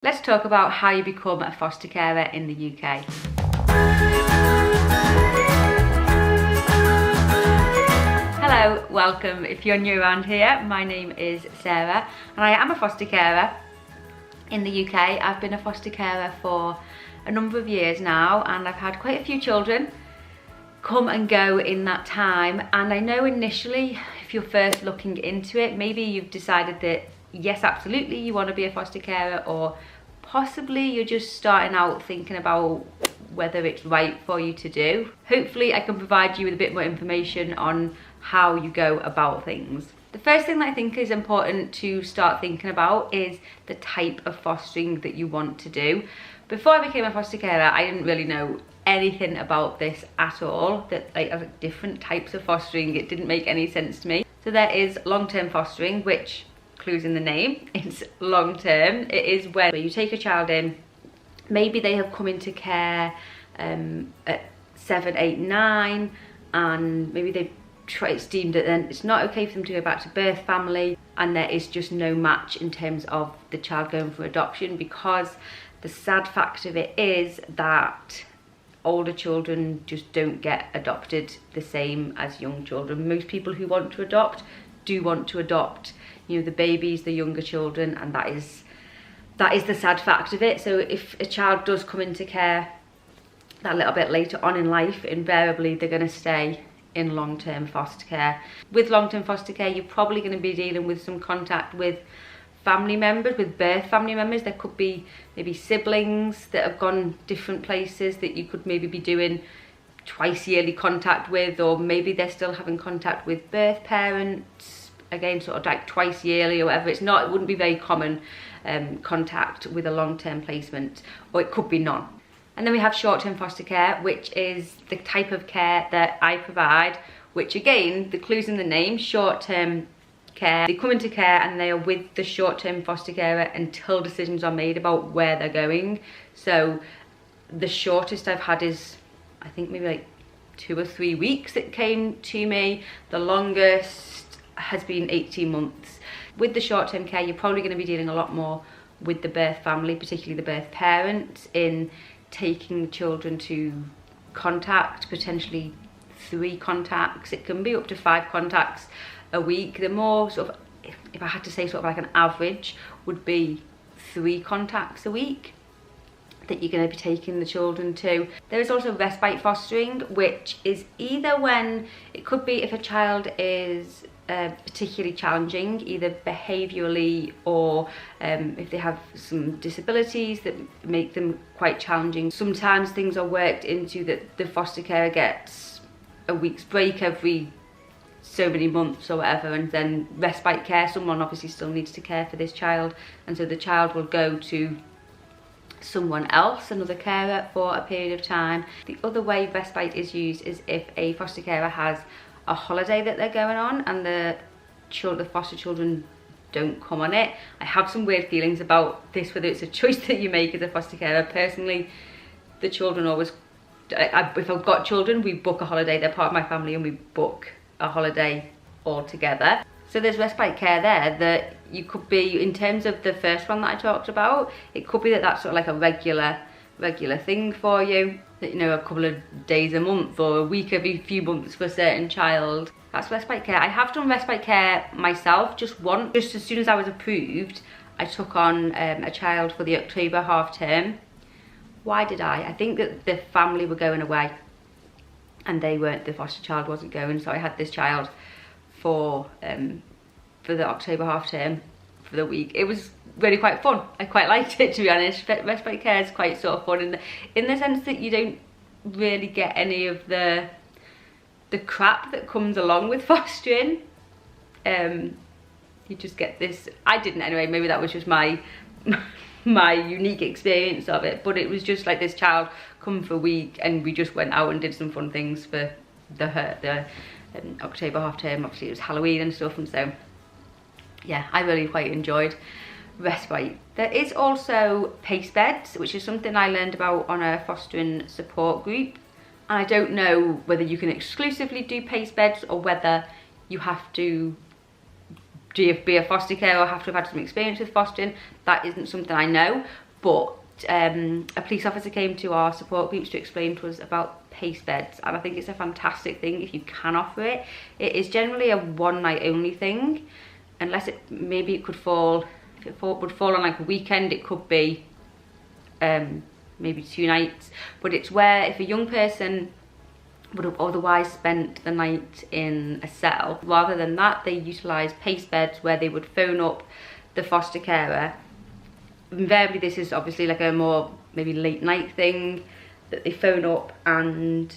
Let's talk about how you become a foster carer in the UK. Hello, welcome. If you're new around here, my name is Sarah and I am a foster carer in the UK. I've been a foster carer for a number of years now and I've had quite a few children come and go in that time, and I know initially if you're first looking into it, maybe you've decided that yes, absolutely you want to be a foster carer, or possibly you're just starting out thinking about whether it's right for you to do. Hopefully I can provide you with a bit more information on how you go about things. The first thing that I think is important to start thinking about is the type of fostering that you want to do. Before I became a foster carer, I didn't really know anything about this at all, that like different types of fostering. It didn't make any sense to me. So there is long-term fostering, which clues in the name, it's long-term. It is where you take a child in, maybe they have come into care at 7, 8, 9, and maybe it's deemed that then it's not okay for them to go back to birth family, and there is just no match in terms of the child going for adoption, because the sad fact of it is that older children just don't get adopted the same as young children. Most people who want to adopt do want to adopt, you know, the babies, the younger children, and that is the sad fact of it. So if a child does come into care that little bit later on in life, invariably they're going to stay in long-term foster care. With long-term foster care, you're probably going to be dealing with some contact with family members, with birth family members. There could be maybe siblings that have gone different places that you could maybe be doing twice yearly contact with, or maybe they're still having contact with birth parents, again sort of like twice yearly or whatever. It wouldn't be very common contact with a long-term placement, or it could be none. And then we have short-term foster care, which is the type of care that I provide, which again, the clues in the name, short-term care. They come into care and they are with the short-term foster carer until decisions are made about where they're going. So the shortest I've had is, I think maybe like 2 or 3 weeks it came to me. The longest has been 18 months. With the short-term care, you're probably going to be dealing a lot more with the birth family, particularly the birth parents, in taking children to contact, potentially 3 contacts. It can be up to 5 contacts a week. The more sort of, if I had to say sort of like an average, would be 3 contacts a week that you're going to be taking the children to. There is also respite fostering, which is either when, it could be if a child is particularly challenging, either behaviourally or if they have some disabilities that make them quite challenging. Sometimes things are worked into that the foster carer gets a week's break every so many months or whatever, and then respite care, someone obviously still needs to care for this child, and so the child will go to someone else, another carer, for a period of time. The other way respite is used is if a foster carer has a holiday that they're going on and the foster children don't come on it. I have some weird feelings about this, whether it's a choice that you make as a foster carer. Personally, the children always, if I've got children, we book a holiday. They're part of my family and we book a holiday all together. So there's respite care there that you could be, in terms of the first one that I talked about, it could be that that's sort of like a regular thing for you, that, you know, a couple of days a month or a week every few months for a certain child. That's respite care. I have done respite care myself just once. Just as soon as I was approved, I took on a child for the October half term. Why did I? I think that the family were going away and the foster child wasn't going, so I had this child for the October half term for the week. It was really quite fun. I quite liked it, to be honest. Respite care is quite sort of fun in the sense that you don't really get any of the crap that comes along with fostering. You just get this, I didn't anyway, maybe that was just my unique experience of it, but it was just like this child come for a week and we just went out and did some fun things for the October half term. Obviously it was Halloween and stuff, and so yeah, I really quite enjoyed respite. There is also pace beds, which is something I learned about on a fostering support group, and I don't know whether you can exclusively do pace beds or whether you have to be a foster carer or have to have had some experience with fostering. That isn't something I know, but a police officer came to our support groups to explain to us about pace beds, and I think it's a fantastic thing if you can offer it. It is generally a one night only thing, unless maybe it could fall, if it would fall on like a weekend, it could be maybe 2 nights, but it's where if a young person would have otherwise spent the night in a cell, rather than that, they utilise pace beds where they would phone up the foster carer. Invariably this is obviously like a more maybe late night thing, that they phone up and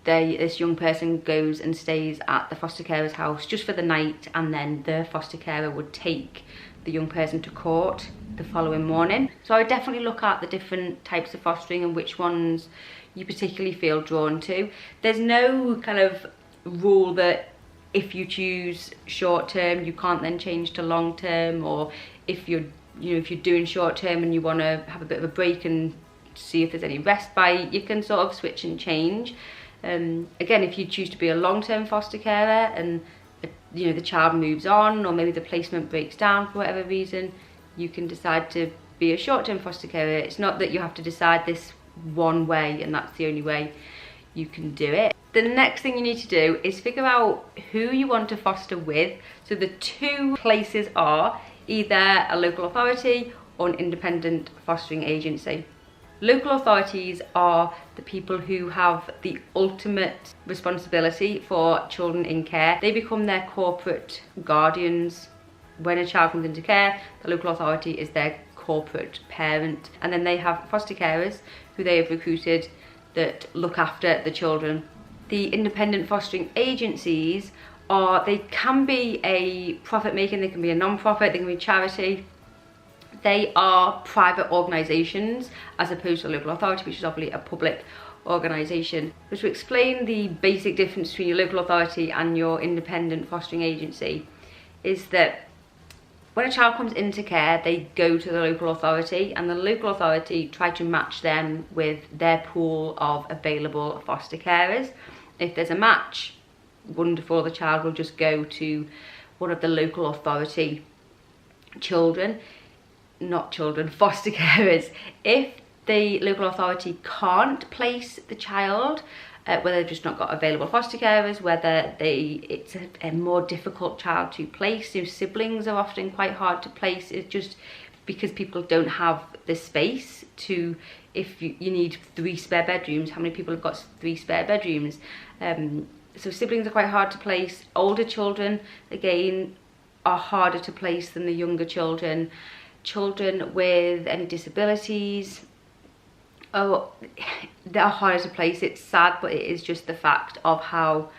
this young person goes and stays at the foster carer's house just for the night, and then the foster carer would take the young person to court the following morning. So I would definitely look at the different types of fostering and which ones you particularly feel drawn to. There's no kind of rule that if you choose short term you can't then change to long term, or if you're doing short term and you want to have a bit of a break and see if there's any respite, you can sort of switch and change. Again, if you choose to be a long-term foster carer and the child moves on, or maybe the placement breaks down for whatever reason, you can decide to be a short-term foster carer. It's not that you have to decide this one way and that's the only way you can do it. The next thing you need to do is figure out who you want to foster with. So the two places are either a local authority or an independent fostering agency. Local authorities are the people who have the ultimate responsibility for children in care. They become their corporate guardians. When a child comes into care, the local authority is their corporate parent. And then they have foster carers who they have recruited that look after the children. The independent fostering agencies they can be a profit making, they can be a non-profit, they can be a charity. They are private organisations as opposed to a local authority, which is obviously a public organisation. So to explain the basic difference between your local authority and your independent fostering agency is that when a child comes into care, they go to the local authority, and the local authority try to match them with their pool of available foster carers. If there's a match, wonderful, the child will just go to one of the local authority foster carers. If the local authority can't place the child, whether they've just not got available foster carers, whether it's a more difficult child to place. Siblings are often quite hard to place. It's just because people don't have the space to, if you need 3 spare bedrooms, how many people have got 3 spare bedrooms? So siblings are quite hard to place. Older children, again, are harder to place than the younger children. Children with any disabilities, they're harder to place. It's sad, but it is just the fact of how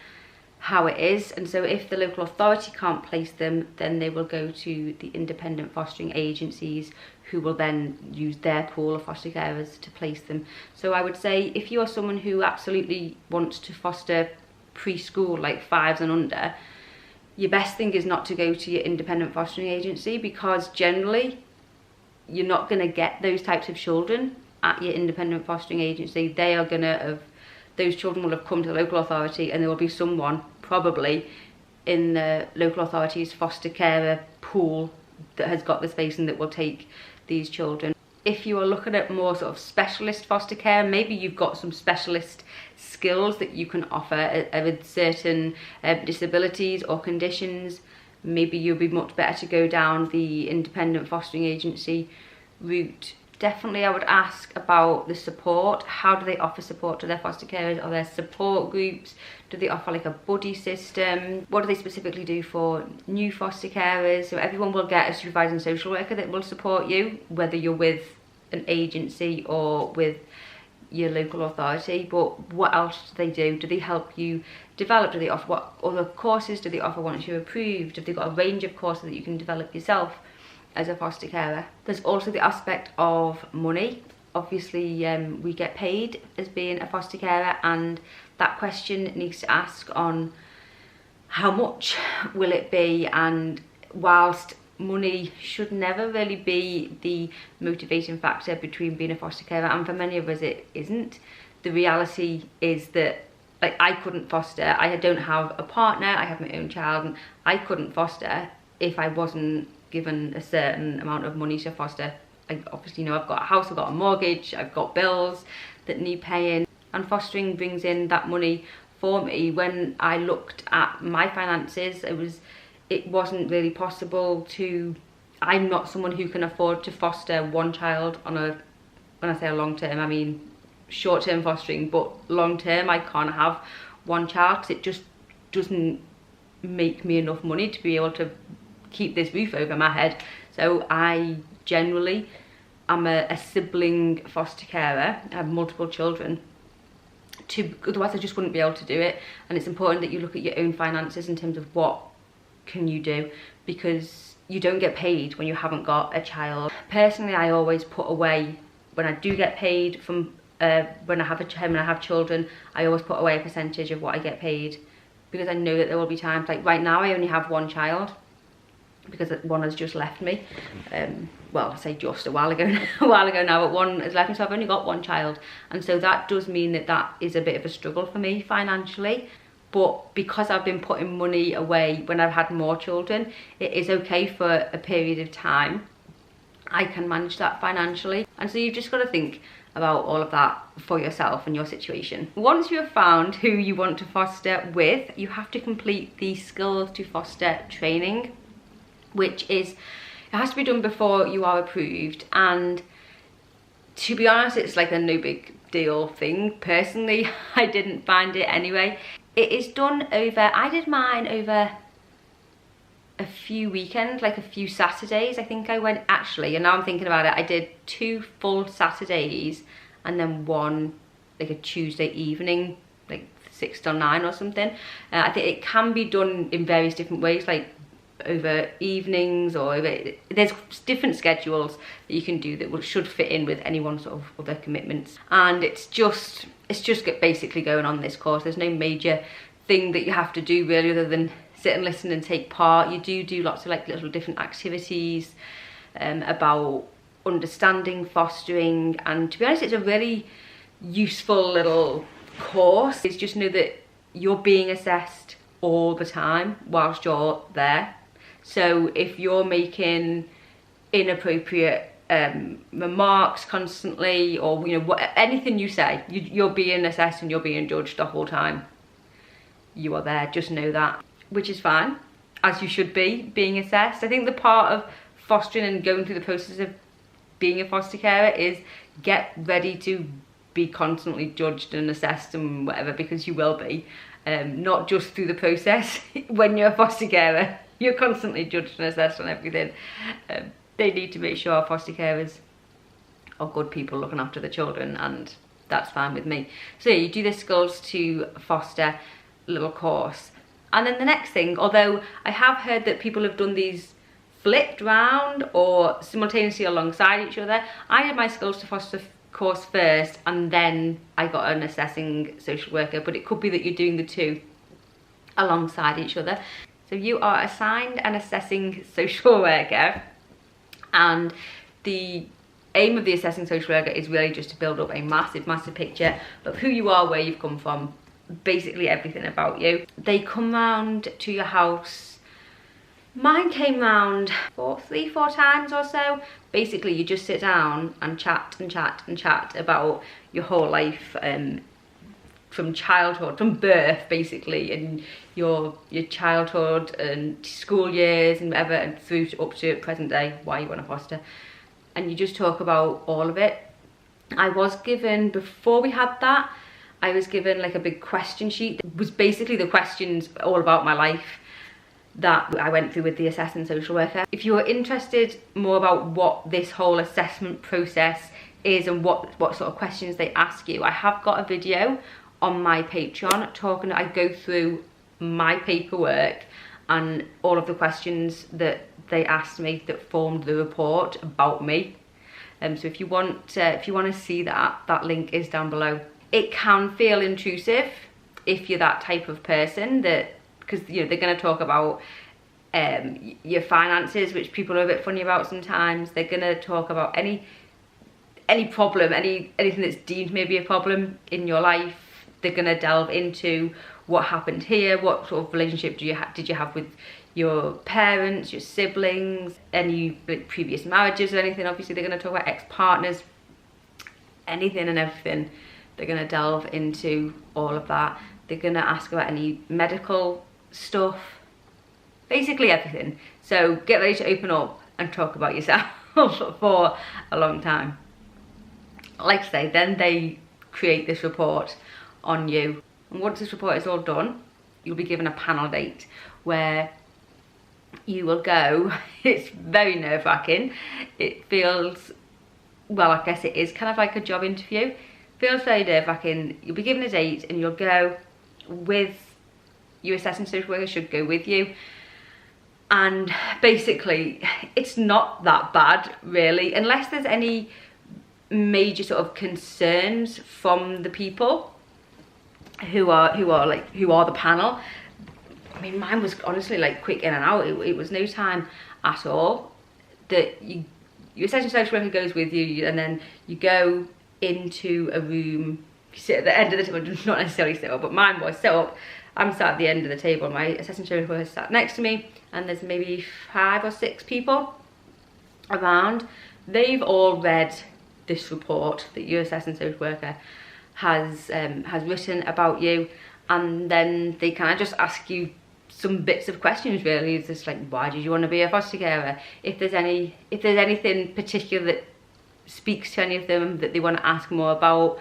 it is. And so if the local authority can't place them, then they will go to the independent fostering agencies, who will then use their pool of foster carers to place them. So I would say if you are someone who absolutely wants to foster preschool, like 5s and under, your best thing is not to go to your independent fostering agency, because generally you're not going to get those types of children at your independent fostering agency. Those children will have come to the local authority, and there will be someone probably in the local authority's foster carer pool that has got the space and that will take these children. If you are looking at more sort of specialist foster care, maybe you've got some specialist skills that you can offer with certain disabilities or conditions, maybe you'll be much better to go down the independent fostering agency route. Definitely I would ask about the support. How do they offer support to their foster carers? Are there support groups? Do they offer like a buddy system? What do they specifically do for new foster carers? So everyone will get a supervising social worker that will support you, whether you're with an agency or with your local authority. But what else do they do? Do they help you develop? Do they offer, what other courses do they offer once you're approved? Have they got a range of courses that you can develop yourself as a foster carer? There's also the aspect of money. Obviously we get paid as being a foster carer, and that question needs to ask on how much will it be. And whilst money should never really be the motivating factor between being a foster carer, and for many of us it isn't, the reality is that, like, I couldn't foster. I don't have a partner, I have my own child, and I couldn't foster if I wasn't given a certain amount of money to foster obviously, you know, I've got a house, I've got a mortgage, I've got bills that need paying, and fostering brings in that money for me. When I looked at my finances, it wasn't really possible to, I'm not someone who can afford to foster one child on a, when I say a long term, I mean short-term fostering, but long-term I can't have one child because it just doesn't make me enough money to be able to keep this roof over my head. So I generally am a sibling foster carer. I have multiple children. Otherwise I just wouldn't be able to do it. And it's important that you look at your own finances in terms of what can you do, because you don't get paid when you haven't got a child. Personally, I always put away, when I do get paid from when I have children, I always put away a percentage of what I get paid, because I know that there will be times, like right now I only have one child because one has just left me. Well, I say just a while ago now, but one has left me, so I've only got one child, and so that does mean that that is a bit of a struggle for me financially. But because I've been putting money away when I've had more children, it is okay for a period of time. I can manage that financially. And so you've just got to think about all of that for yourself and your situation. Once you have found who you want to foster with, you have to complete the Skills to Foster training, which is, it has to be done before you are approved. And to be honest, it's like a no big deal thing. Personally, I didn't find it anyway. It is done over, I did mine over a few weekends, like a few Saturdays. I think I went, actually, and now I'm thinking about it, I did 2 full Saturdays and then one like a Tuesday evening, like 6 till 9 or something. I think it can be done in various different ways, like over evenings, or there's different schedules that you can do that should fit in with anyone's sort of other commitments. And it's just basically going on this course. There's no major thing that you have to do really, other than sit and listen and take part. You do lots of like little different activities about understanding fostering, and to be honest, it's a really useful little course. It's just know that you're being assessed all the time whilst you're there. So if you're making inappropriate remarks constantly, or you know, anything you say, you're being assessed and you're being judged the whole time you are there. Just know that, which is fine, as you should be being assessed. I think the part of fostering and going through the process of being a foster carer is get ready to be constantly judged and assessed and whatever, because you will be. Not just through the process. When you're a foster carer, you're constantly judged and assessed on everything. They need to make sure our foster carers are good people looking after the children, and that's fine with me. So yeah, you do this Skills to Foster little course. And then the next thing, although I have heard that people have done these flipped round or simultaneously alongside each other, I did my Skills to Foster course first and then I got an assessing social worker, but it could be that you're doing the two alongside each other. So you are assigned an assessing social worker, and the aim of the assessing social worker is really just to build up a massive picture of who you are, where you've come from, basically everything about you. They come round to your house. Mine came round 3-4 times or so. Basically, you just sit down and chat about your whole life, from childhood, from birth basically, and your childhood and school years and whatever, and through up to present day, why you want to foster. And you just talk about all of it. I was given, before we had that, I was given like a big question sheet. It was basically the questions all about my life that I went through with the assessing social worker. If you're interested more about what this whole assessment process is and what sort of questions they ask you, I have got a video on my Patreon talking. I go through my paperwork and all of the questions that they asked me that formed the report about me. So if you want to see that, that link is down below. It can feel intrusive if you're that type of person, that because you know they're going to talk about your finances, which people are a bit funny about sometimes. They're going to talk about any problem, anything that's deemed maybe a problem in your life. They're going to delve into what happened here, what sort of relationship did you have with your parents, your siblings, any like, previous marriages or anything. Obviously they're going to talk about ex-partners, anything and everything. They're going to delve into all of that. They're going to ask about any medical stuff, basically everything. So get ready to open up and talk about yourself for a long time. Like I say, then they create this report on you. And once this report is all done, you'll be given a panel date where you will go. It's very nerve-wracking. It feels, well, I guess it is kind of like a job interview. Feels very nerve-wracking. You'll be given a date and you'll go with your assessing social worker, should go with you. And basically, it's not that bad, really, unless there's any major sort of concerns from the people who are the panel. I mean, mine was honestly like quick in and out. It was no time at all. That your assessing social worker goes with you, and then you go into a room. You sit at the end of the table, not necessarily sit up, but mine was sit up. I'm sat at the end of the table. My assessing social worker sat next to me, and there's maybe 5 or 6 people around. They've all read this report that your assessing social worker has written about you, and then they kind of just ask you some bits of questions. Really, it's just like, why did you want to be a foster carer? If there's anything particular that speaks to any of them that they want to ask more about.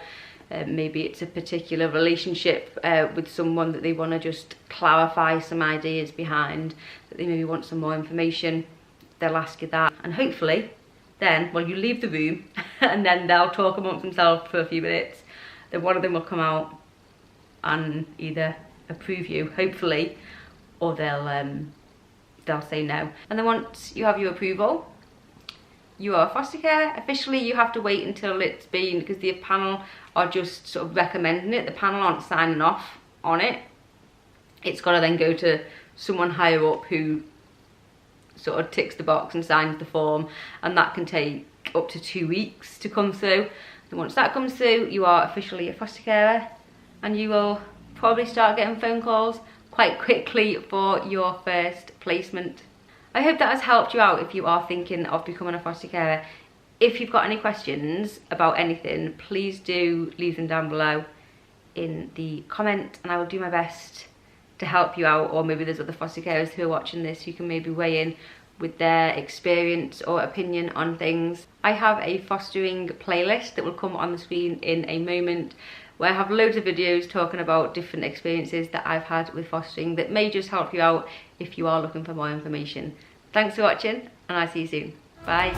Maybe it's a particular relationship with someone that they want to just clarify some ideas behind, that they maybe want some more information. They'll ask you that, and hopefully then, well, you leave the room and then they'll talk amongst themselves for a few minutes. Then one of them will come out and either approve you, hopefully, or they'll say no. And then once you have your approval, you are a foster carer. Officially, you have to wait until it's been, because the panel are just sort of recommending it. The panel aren't signing off on it. It's got to then go to someone higher up who sort of ticks the box and signs the form, and that can take up to 2 weeks to come through. And once that comes through, you are officially a foster carer, and you will probably start getting phone calls quite quickly for your first placement. I hope that has helped you out if you are thinking of becoming a foster carer. If you've got any questions about anything, please do leave them down below in the comment, and I will do my best to help you out. Or maybe there's other foster carers who are watching this who can maybe weigh in with their experience or opinion on things. I have a fostering playlist that will come on the screen in a moment, where I have loads of videos talking about different experiences that I've had with fostering that may just help you out if you are looking for more information. Thanks for watching, and I'll see you soon. Bye.